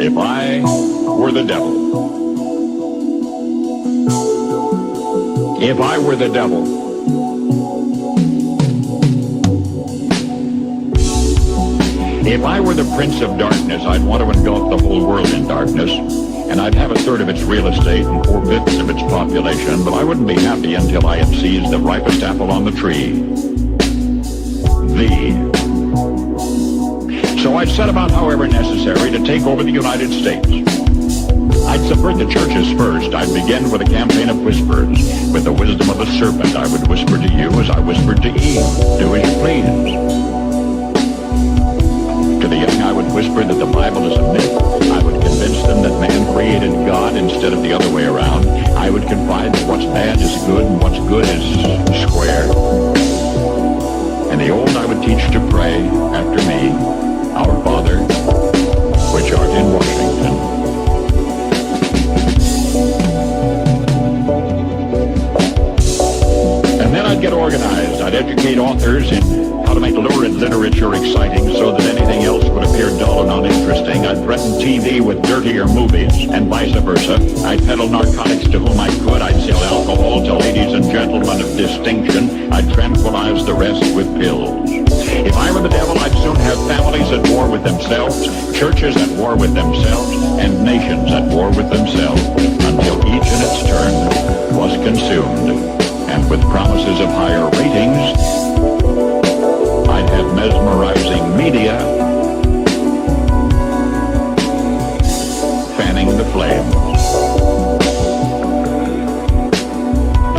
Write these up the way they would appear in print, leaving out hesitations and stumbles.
If I were the devil. If I were the devil. If I were the prince of darkness, I'd want to engulf the whole world in darkness, and I'd have a third of its real estate and 4/5 of its population, but I wouldn't be happy until I had seized the ripest apple on the tree. So I'd set about, however necessary, to take over the United States. I'd subvert the churches first. I'd begin with a campaign of whispers. With the wisdom of the serpent, I would whisper to you as I whispered to Eve, do as you please. To the young, I would whisper that the Bible is a myth. I would convince them that man created God instead of the other way around. I would confide that what's bad is good and what's good is square. And the old I would teach to pray after me, Our Father, which art in Washington. And then I'd get organized. I'd educate authors in how to make lurid literature exciting so that anything else would appear dull and uninteresting. I'd threaten TV with dirtier movies and vice versa. I'd peddle narcotics to whom I could. I'd sell alcohol to ladies and gentlemen of distinction. I'd tranquilize the rest with pills. If I were the devil, I'd soon have families at war with themselves, churches at war with themselves, and nations at war with themselves, until each in its turn was consumed. And with promises of higher ratings, I'd have mesmerizing media fanning the flames.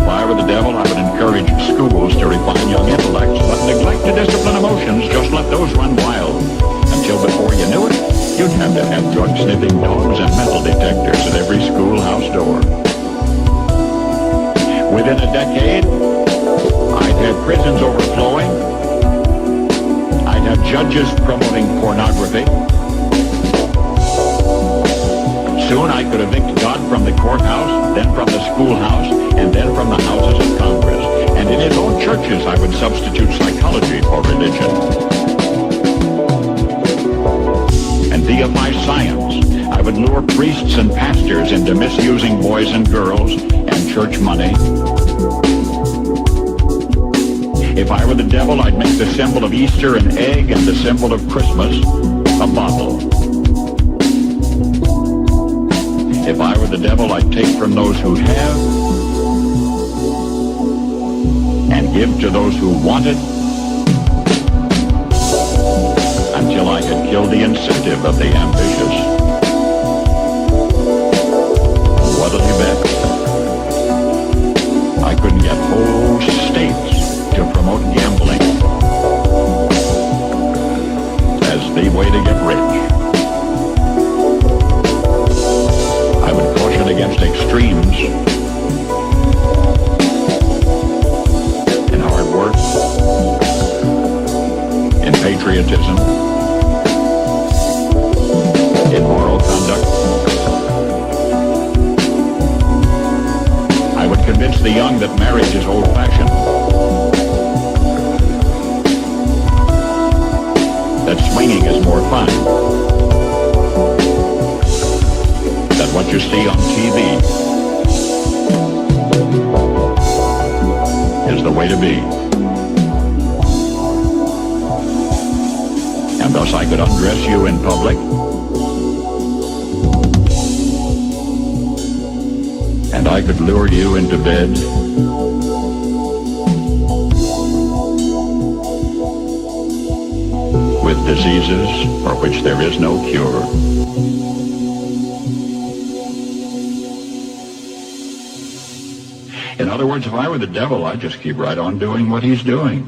If I were the devil, I would encourage schools to refine young intellects, but neglect to discipline emotions. Just let those run wild. Until before you knew it, you'd have to have drug-sniffing dogs and metal detectors at every schoolhouse door. Within a decade, I'd have prisons overflowing. I'd have judges promoting pornography. Soon I could evict God from the courthouse, then from the schoolhouse, and then from the houses of Congress. And in his own churches, I would substitute psychology for religion. And via my science, I would lure priests and pastors into misusing boys and girls and church money. If I were the devil, I'd make the symbol of Easter an egg and the symbol of Christmas a bottle. If I were the devil, I'd take from those who have and give to those who want it until I had killed the incentive of the ambitious. What'll you bet? I couldn't get whole states to promote gambling as the way to get rich. I would caution against extremes in hard work, in patriotism, in moral conduct. I would convince the young that marriage is old-fashioned, that swinging is more fun, that what you see on TV is the way to be. And thus I could undress you in public, and I could lure you into bed with diseases for which there is no cure. In other words, if I were the devil, I'd just keep right on doing what he's doing.